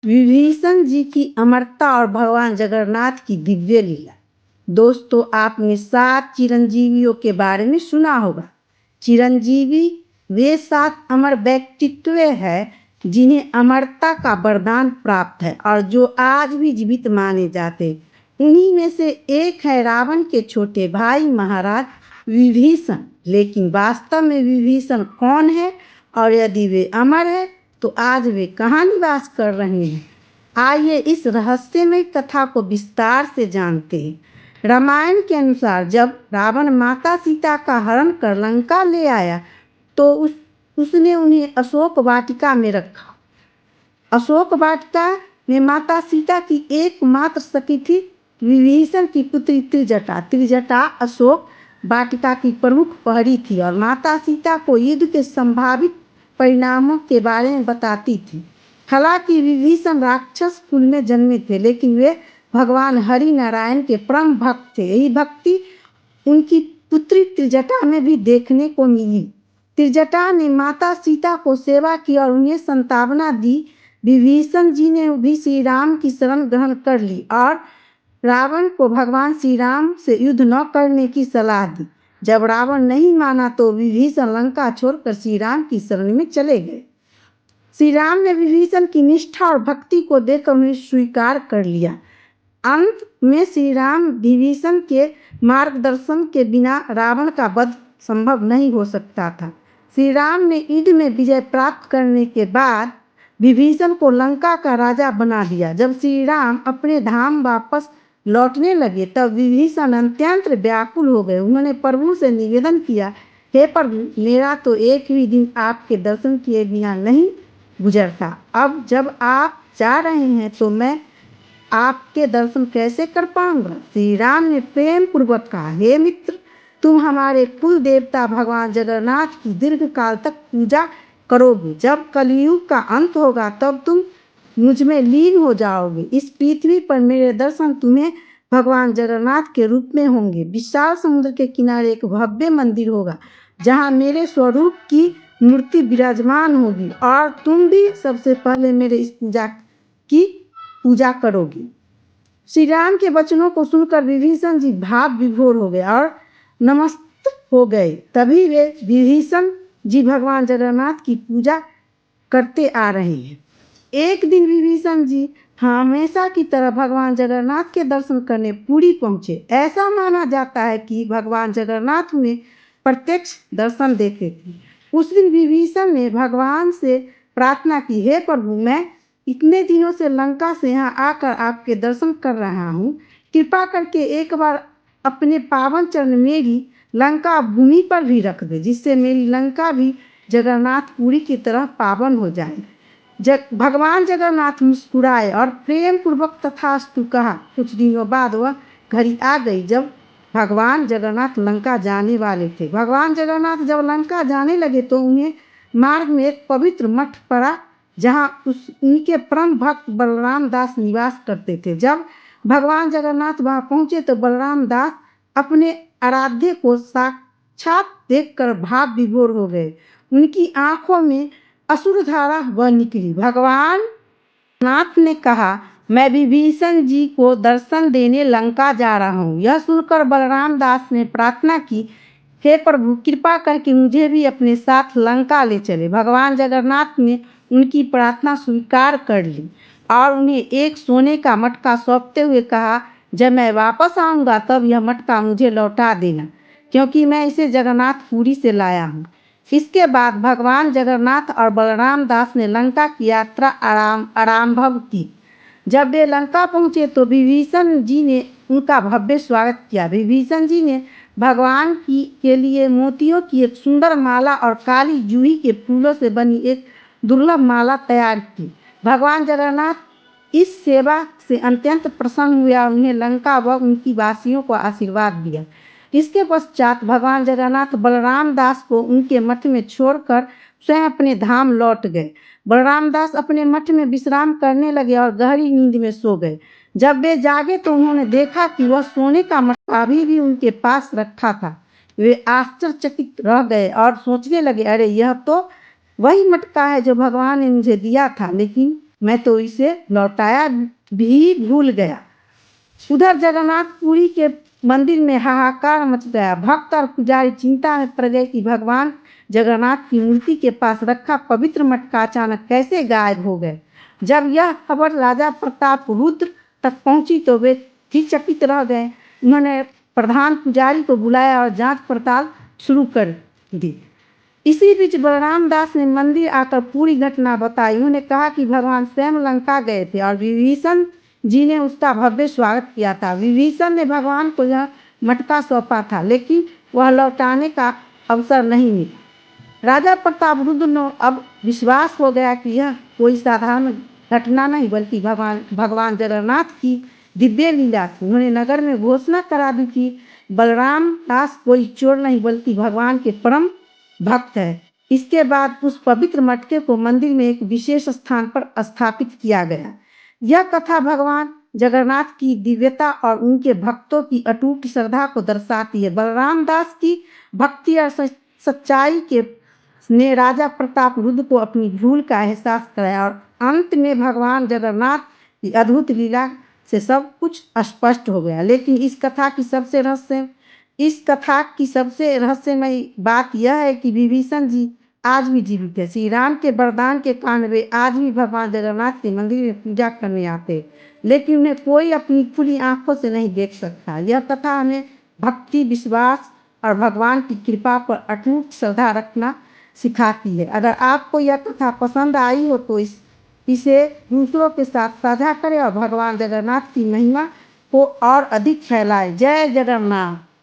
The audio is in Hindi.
विभीषण जी की अमरता और भगवान जगन्नाथ की दिव्य लीला। दोस्तों, आपने 7 चिरंजीवियों के बारे में सुना होगा। चिरंजीवी वे 7 अमर व्यक्तित्व हैं जिन्हें अमरता का वरदान प्राप्त है और जो आज भी जीवित माने जाते हैं। उन्हीं में से एक है रावण के छोटे भाई महाराज विभीषण। लेकिन वास्तव में विभीषण कौन है और यदि वे अमर है तो आज वे कहाँ निवास कर रहे हैं? आइए इस रहस्यमय कथा को विस्तार से जानते हैं। रामायण के अनुसार जब रावण माता सीता का हरण कर लंका ले आया तो उसने उन्हें अशोक वाटिका में रखा। अशोक वाटिका में माता सीता की एकमात्र सखी थी विभीषण की पुत्री त्रिजटा। त्रिजटा अशोक वाटिका की प्रमुख प्रहरी थी और माता सीता को युद्ध के संभावित परिणामों के बारे में बताती थी। हालांकि विभीषण राक्षस कुल में जन्मे थे, लेकिन वे भगवान हरि नारायण के परम भक्त थे। यही भक्ति उनकी पुत्री त्रिजटा में भी देखने को मिली। त्रिजटा ने माता सीता को सेवा की और उन्हें संतावना दी। विभीषण जी ने भी श्री राम की शरण ग्रहण कर ली और रावण को भगवान श्री राम से युद्ध न करने की सलाह दी। जब रावण नहीं माना तो विभीषण लंका छोड़कर श्री राम की शरण में चले गए। श्री राम ने विभीषण की निष्ठा और भक्ति को देखकर उन्हें स्वीकार कर लिया। अंत में श्री राम विभीषण के मार्गदर्शन के बिना रावण का वध संभव नहीं हो सकता था। श्री राम ने युद्ध में विजय प्राप्त करने के बाद विभीषण को लंका का राजा बना दिया। जब श्री राम अपने धाम वापस लौटने लगे तब विभीषण अत्यंत व्याकुल हो गए। उन्होंने प्रभु से निवेदन किया, हे प्रभु, मेरा तो एक भी दिन आपके दर्शन किए बिना नहीं गुजरता। अब जब आप जा रहे हैं तो मैं आपके दर्शन कैसे कर पाऊंगा? श्री राम ने प्रेम पूर्वक कहा, हे मित्र, तुम हमारे कुल देवता भगवान जगन्नाथ की दीर्घ काल तक पूजा करोगे। जब कलयुग का अंत होगा तब तुम मुझ में लीन हो जाओगे। इस पृथ्वी पर मेरे दर्शन तुम्हें भगवान जगन्नाथ के रूप में होंगे। विशाल समुद्र के किनारे एक भव्य मंदिर होगा जहाँ मेरे स्वरूप की मूर्ति विराजमान होगी और तुम भी सबसे पहले मेरे इस पूजा करोगी। श्री राम के वचनों को सुनकर विभीषण जी भाव विभोर हो गए और नमस्त हो गए। तभी वे विभीषण जी भगवान जगन्नाथ की पूजा करते आ रहे हैं। एक दिन विभीषण जी हमेशा की तरह भगवान जगन्नाथ के दर्शन करने पुरी पहुंचे। ऐसा माना जाता है कि भगवान जगन्नाथ उन्हें प्रत्यक्ष दर्शन देते थे। उस दिन विभीषण ने भगवान से प्रार्थना की, हे प्रभु, मैं इतने दिनों से लंका से यहाँ आकर आपके दर्शन कर रहा हूँ। कृपा करके एक बार अपने पावन चरण मेरी लंका भूमि पर भी रख दे, जिससे मेरी लंका भी जगन्नाथपुरी की तरह पावन हो जाए। भगवान जगन्नाथ मुस्कुराए और प्रेम पूर्वक तथास्तु कहा। कुछ दिनों बाद वह घड़ी आ गई जब भगवान जगन्नाथ लंका जाने वाले थे। भगवान जगन्नाथ जब लंका जाने लगे तो उन्हें मार्ग में एक पवित्र मठ पड़ा जहाँ उनके परम भक्त बलराम दास निवास करते थे। जब भगवान जगन्नाथ वहाँ पहुँचे तो बलराम दास अपने आराध्य को साक्षात देखकर भाव विभोर हो गए। उनकी आंखों में असुर धारा बह निकली। भगवान नाथ ने कहा, मैं विभीषण जी को दर्शन देने लंका जा रहा हूँ। यह सुनकर बलराम दास ने प्रार्थना की, हे प्रभु, कृपा करके मुझे भी अपने साथ लंका ले चले। भगवान जगन्नाथ ने उनकी प्रार्थना स्वीकार कर ली और उन्हें एक सोने का मटका सौंपते हुए कहा, जब मैं वापस आऊँगा तब यह मटका मुझे लौटा देना, क्योंकि मैं इसे जगन्नाथपुरी से लाया हूँ। इसके बाद भगवान जगन्नाथ और बलराम दास ने लंका की यात्रा आरंभ की। जब वे लंका पहुँचे तो विभीषण जी ने उनका भव्य स्वागत किया। विभीषण जी ने भगवान के लिए मोतियों की एक सुंदर माला और काली जूही के फूलों से बनी एक दुर्लभ माला तैयार की। भगवान जगन्नाथ इस सेवा से अत्यंत प्रसन्न हुए और उन्हें लंका व उनकी वासियों को आशीर्वाद दिया। इसके पश्चात भगवान जगन्नाथ बलराम दास को उनके मठ में छोड़कर स्वयं अपने धाम लौट गए। बलराम दास अपने मठ में विश्राम करने लगे और गहरी नींद में सो गए। जब वे जागे तो उन्होंने देखा कि वह सोने का मटका अभी भी उनके पास रखा था। वे आश्चर्यचकित रह गए और सोचने लगे, अरे, यह तो वही मटका है जो भगवान ने मुझे दिया था, लेकिन मैं तो इसे लौटाया भी भूल गया। उधर जगन्नाथपुरी के मंदिर में हाहाकार मच गया। भक्त और पुजारी चिंता में पड़ गए कि भगवान जगन्नाथ की मूर्ति के पास रखा पवित्र मटका अचानक कैसे गायब हो गए। जब यह खबर राजा प्रताप रुद्र तक पहुंची तो वे भी चकित रह गए। उन्होंने प्रधान पुजारी को बुलाया और जांच पड़ताल शुरू कर दी। इसी बीच बलराम दास ने मंदिर आकर पूरी घटना बताई। उन्होंने कहा कि भगवान स्वयं लंका गए थे और विभीषण जी ने उसका भव्य स्वागत किया था। विभीषण ने भगवान को यह मटका सौंपा था, लेकिन वह लौटाने का अवसर नहीं मिला। राजा प्रताप रुद्र ने अब विश्वास हो गया कि यह कोई साधारण घटना नहीं बल्कि भगवान जगन्नाथ की दिव्य लीला थी। उन्होंने नगर में घोषणा करा दी कि बलराम दास कोई चोर नहीं बल्कि भगवान के परम भक्त है। इसके बाद उस पवित्र मटके को मंदिर में एक विशेष स्थान पर स्थापित किया गया। यह कथा भगवान जगन्नाथ की दिव्यता और उनके भक्तों की अटूट श्रद्धा को दर्शाती है। बलराम दास की भक्ति और सच्चाई के ने राजा प्रताप रुद्र को अपनी भूल का एहसास कराया और अंत में भगवान जगन्नाथ की अद्भुत लीला से सब कुछ स्पष्ट हो गया। लेकिन इस कथा की सबसे रहस्यमयी बात यह है कि विभीषण जी आज भी जीवित है। श्री राम के वरदान के कारण वे आज भी भगवान जगन्नाथ के मंदिर में पूजा करने आते, लेकिन उन्हें कोई अपनी खुली आंखों से नहीं देख सकता। यह कथा हमें भक्ति, विश्वास और भगवान की कृपा पर अटूट श्रद्धा रखना सिखाती है। अगर आपको यह कथा पसंद आई हो तो इसे दूसरों के साथ साझा करें और भगवान जगन्नाथ की महिमा को और अधिक फैलाएं। जय जगन्नाथ।